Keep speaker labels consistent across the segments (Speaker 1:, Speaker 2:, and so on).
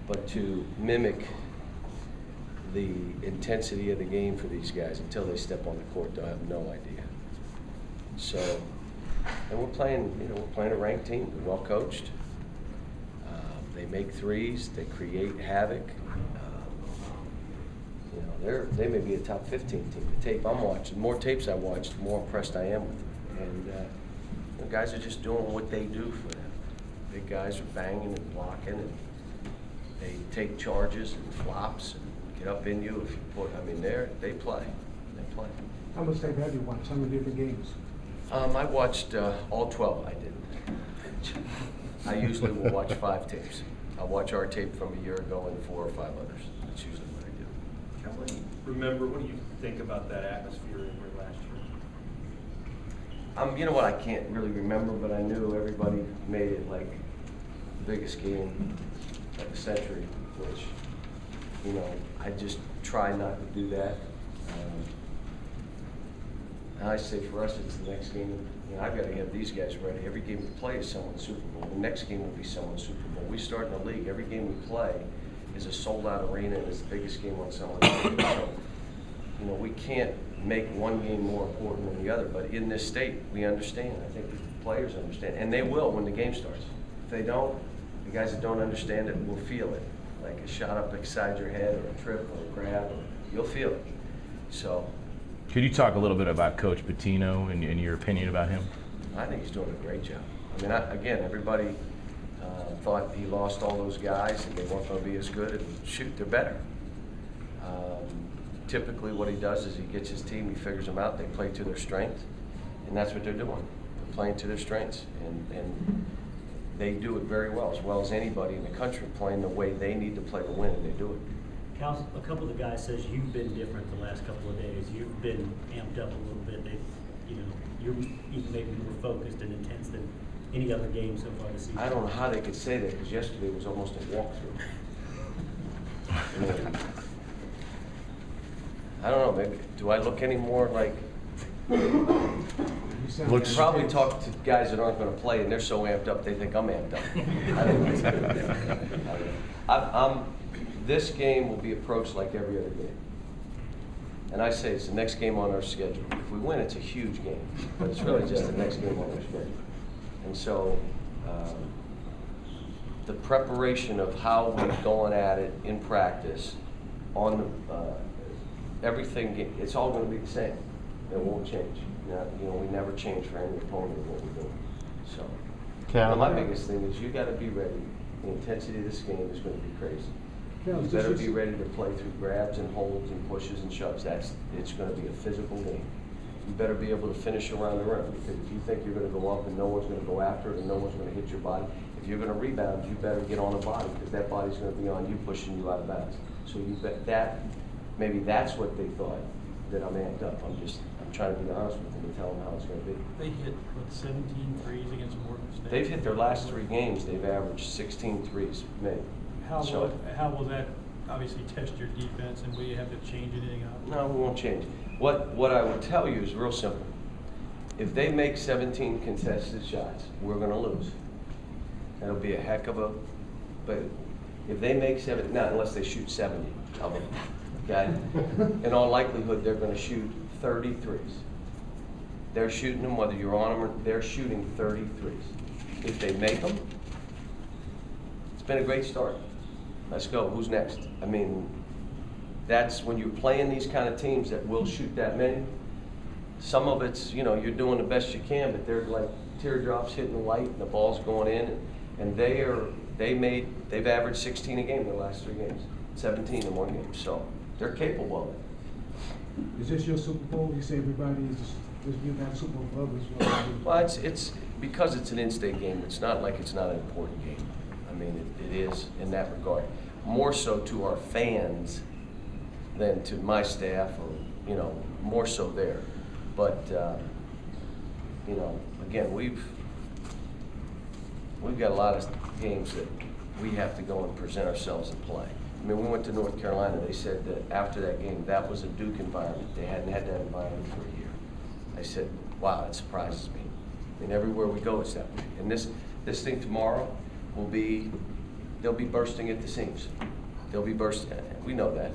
Speaker 1: but to mimic the intensity of the game for these guys until they step on the court, they'll have no idea. So, and we're playing a ranked team. We're well coached. They make threes. They create havoc. They may be a top 15 team. The tape I'm watching, the more tapes I watch, the more impressed I am with them. And the guys are just doing what they do for them. Big guys are banging and blocking, and they take charges and flops and get up in you if you put. I mean, they play. They play.
Speaker 2: How much tape have you watched? How many different games?
Speaker 1: I watched all 12. I didn't. I usually will watch 5 tapes. I'll watch our tape from a year ago and 4 or 5 others. That's usually what I do.
Speaker 3: What do you think about that atmosphere in here last year?
Speaker 1: You know what? I can't really remember, but I knew everybody made it like the biggest game of the century, which, I just try not to do that. And I say for us, it's the next game. I've got to have these guys ready. Every game we play is someone's Super Bowl. The next game will be someone's Super Bowl. We start in the league. Every game we play is a sold-out arena, and it's the biggest game on someone's team. So, we can't make one game more important than the other. But in this state, we understand. I think the players understand, and they will when the game starts. If they don't, the guys that don't understand it will feel it, like a shot up beside your head, or a trip, or a grab. You'll feel it. So.
Speaker 4: Could you talk a little bit about Coach Pitino and your opinion about him?
Speaker 1: I think he's doing a great job. I mean, again, everybody thought he lost all those guys and they weren't going to be as good, and shoot, they're better. Typically what he does is he gets his team, he figures them out, they play to their strength, and that's what they're doing. They're playing to their strengths, and they do it very well as anybody in the country, playing the way they need to play to win, and they do it.
Speaker 5: Cal, a couple of the guys says you've been different the last couple of days. You've been amped up a little bit. You're even maybe more focused and intense than any other game so far this season.
Speaker 1: I don't know how they could say that, because yesterday was almost a walkthrough. I don't know. Maybe do I look any more like?
Speaker 4: Looks
Speaker 1: probably talk to guys that aren't going to play, and they're so amped up they think I'm amped up. I don't know. This game will be approached like every other game. And I say it's the next game on our schedule. If we win, it's a huge game, but it's really just the next game on our schedule. And so the preparation of how we're going at it in practice, on everything, it's all going to be the same. It won't change. We never change for any opponent of what we're doing. So my biggest thing is you got to be ready. The intensity of this game is going to be crazy. You better be ready to play through grabs and holds and pushes and shoves. It's going to be a physical game. You better be able to finish around the rim, because if you think you're going to go up and no one's going to go after it and no one's going to hit your body, if you're going to rebound, you better get on a body, because that body's going to be on you, pushing you out of bounds. So you bet that maybe that's what they thought, that I'm amped up. I'm trying to be honest with them and tell them how it's going to be.
Speaker 6: They hit 17 threes against Morgan State.
Speaker 1: They've hit their last 3 games. They've averaged 16 threes made.
Speaker 6: How will that obviously test your defense, and will you have to change anything up?
Speaker 1: No, we won't change. What I would tell you is real simple. If they make 17 contested shots, we're going to lose. That'll be a heck of a. But if they make 7, not unless they shoot 70 of them, okay? In all likelihood, they're going to shoot 33s. They're shooting them, whether you're on them or they're shooting 33s. If they make them, it's been a great start. Let's go. Who's next? I mean, that's when you're playing these kind of teams that will shoot that many. Some of it's, you're doing the best you can, but they're like teardrops hitting the light and the ball's going in, and they've averaged 16 a game in the last 3 games, 17 in 1 game. So they're capable of it.
Speaker 2: Is this your Super Bowl? You say everybody is just give that Super Bowl for others.
Speaker 1: Well, it's because it's an in-state game. It's not like it's not an important game. I mean, it is in that regard. More so to our fans than to my staff, or more so there. But again, we've got a lot of games that we have to go and present ourselves and play. I mean, we went to North Carolina. They said that after that game, that was a Duke environment. They hadn't had that environment for a year. I said, wow, that surprises me. I mean, everywhere we go, it's that way. And this thing tomorrow will be they'll be bursting at the seams. They'll be bursting, we know that.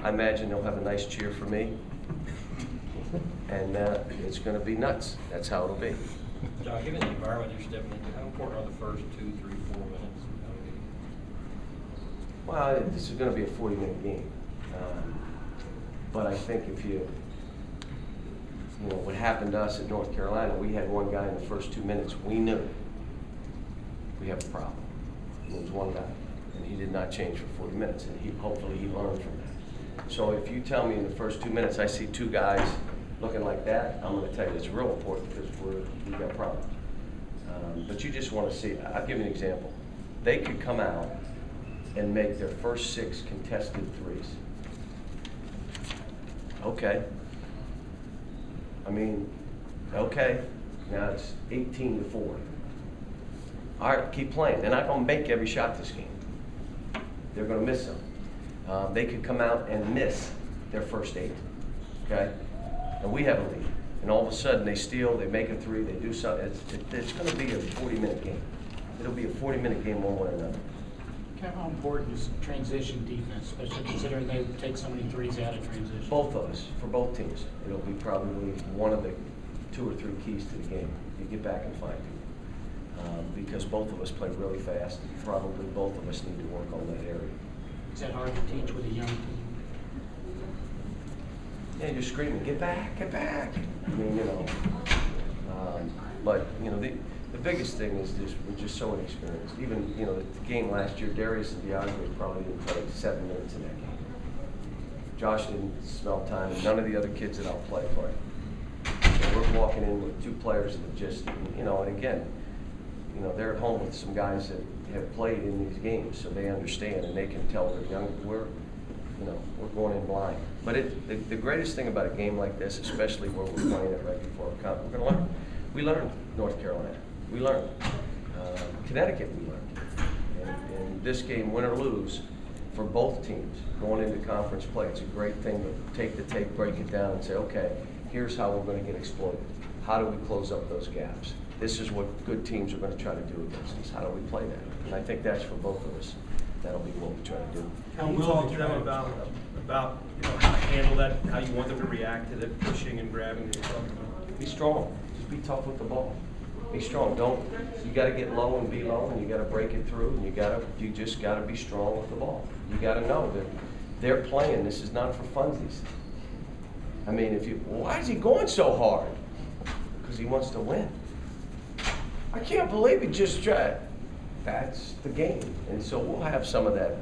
Speaker 1: I imagine they'll have a nice cheer for me. And it's gonna be nuts. That's how it'll be.
Speaker 7: John, given the environment you're stepping into, how important are the first 2, 3, 4 minutes?
Speaker 1: Well, this is gonna be a 40-minute game. But I think if you know, what happened to us at North Carolina, we had one guy in the first 2 minutes, we knew we have a problem. It was one guy, and he did not change for 40 minutes, and hopefully he learned from that. So if you tell me in the first 2 minutes I see 2 guys looking like that, I'm gonna tell you it's real important because we've got problems. But you just wanna see, I'll give you an example. They could come out and make their first 6 contested threes. Okay. I mean, okay, now it's 18-4. All right, keep playing. They're not gonna make every shot this game. They're gonna miss some. They could come out and miss their first 8, okay? And we have a lead. And all of a sudden, they steal, they make a 3, they do something. It's gonna be a 40-minute game. It'll be a 40-minute game one way or another.
Speaker 8: How important is transition defense, especially considering they take so many threes out of transition?
Speaker 1: Both of us, for both teams. It'll be probably one of the 2 or 3 keys to the game. You get back and find people. Because both of us play really fast. Probably both of us need to work on that area.
Speaker 8: Is that hard to teach with a young team?
Speaker 1: Yeah, you're screaming, get back, get back. I mean, you know. But, you know, the biggest thing is just we're just so inexperienced. Even, you know, the game last year, Darius and DeAndre probably didn't play 7 minutes in that game. Josh didn't smell time, and none of the other kids that I'll play. So we're walking in with 2 players that just, you know, and again, you know, they're at home with some guys that have played in these games, so they understand and they can tell they're young. We're going in blind. But the greatest thing about a game like this, especially where we're playing it right before a cup, we're going to learn. We learned North Carolina. We learned. Connecticut, we learned. And this game, win or lose, for both teams, going into conference play, it's a great thing to take the tape, break it down, and say, okay, here's how we're going to get exploited. How do we close up those gaps? This is what good teams are going to try to do against us. How do we play that? And I think that's for both of us. That'll be what we try to do.
Speaker 3: Can you talk to them about you know, how to handle that, how you want them to react to the pushing and grabbing that you're talking about?
Speaker 1: Be strong. Just be tough with the ball. Be strong. You got to get low and be low, and you got to break it through, and you just got to be strong with the ball. You got to know that they're playing. This is not for funsies. I mean, why is he going so hard? Because he wants to win. I can't believe he just tried. That's the game, and so we'll have some of that.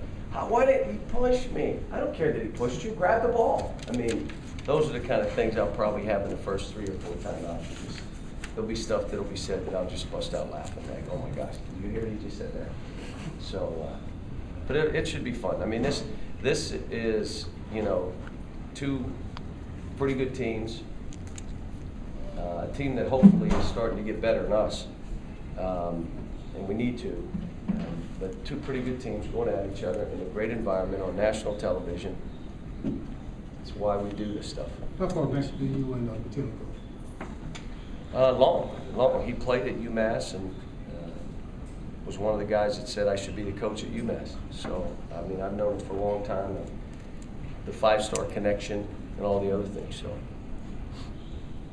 Speaker 1: Why didn't he push me? I don't care that he pushed you. Grab the ball. I mean, those are the kind of things I'll probably have in the first 3 or 4 timeouts. There'll be stuff that'll be said that I'll just bust out laughing back. Oh my gosh, did you hear he just said that? So, but it should be fun. I mean, this is, you know, 2 pretty good teams. A team that hopefully is starting to get better than us, and we need to. But 2 pretty good teams going at each other in a great environment on national television. That's why we do this stuff.
Speaker 2: How far back do you and Patino go?
Speaker 1: Long. He played at UMass and was one of the guys that said I should be the coach at UMass. So, I mean, I've known him for a long time. The 5-star connection and all the other things. So.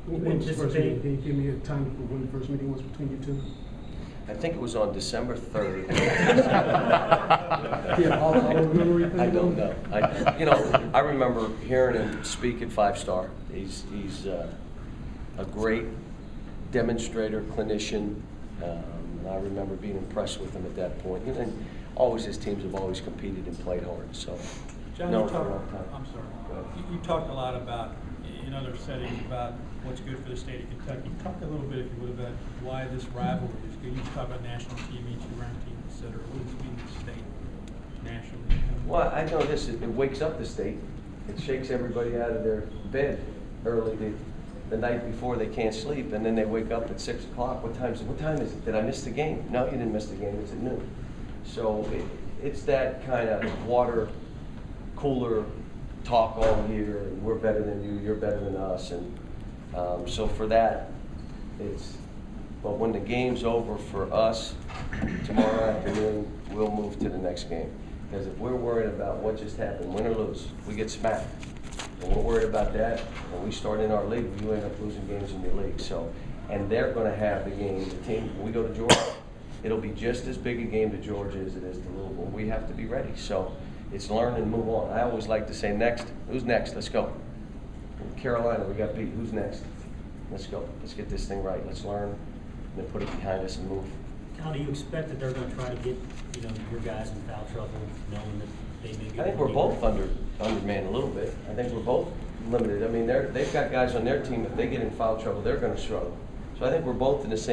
Speaker 2: When was the first meeting? Can you give me a time for when the first meeting was between you 2?
Speaker 1: I think it was on December 3rd.
Speaker 2: Yeah, all memory thing?
Speaker 1: I don't know. I remember hearing him speak at 5-star. He's a great demonstrator, clinician. I remember being impressed with him at that point. And always his teams have always competed and played hard. So,
Speaker 6: John,
Speaker 1: no,
Speaker 6: you
Speaker 1: for a
Speaker 6: talked,
Speaker 1: long time.
Speaker 6: I'm sorry. You talked a lot about, in other settings, about what's good for the state of Kentucky. Talk a little bit, if you would, about why this rivalry is good. You talk about national TV, 2-ranked teams, et cetera. What does it mean to the state nationally?
Speaker 1: Well, I know this. It wakes up the state. It shakes everybody out of their bed early the night before they can't sleep, and then they wake up at 6 o'clock. What time is it? Did I miss the game? No, you didn't miss the game. It's at noon. So it's that kind of water cooler talk all year. And we're better than you. You're better than us. And so for that, But when the game's over for us tomorrow afternoon, we'll move to the next game. Because if we're worried about what just happened, win or lose, we get smacked. And we're worried about that, when we start in our league, you end up losing games in your league. So, and they're gonna have the game, the team, when we go to Georgia, it'll be just as big a game to Georgia as it is to Louisville. We have to be ready. So it's learn and move on. I always like to say next, who's next? Let's go. In Carolina, we got beat, who's next? Let's go. Let's get this thing right. Let's learn, and then put it behind us and move.
Speaker 5: How do you expect that they're gonna try to get, your guys in foul trouble, knowing that they may be?
Speaker 1: I think we're both undermanned a little bit. I think we're both limited. I mean, they've got guys on their team, if they get in foul trouble, they're gonna struggle. So I think we're both in the same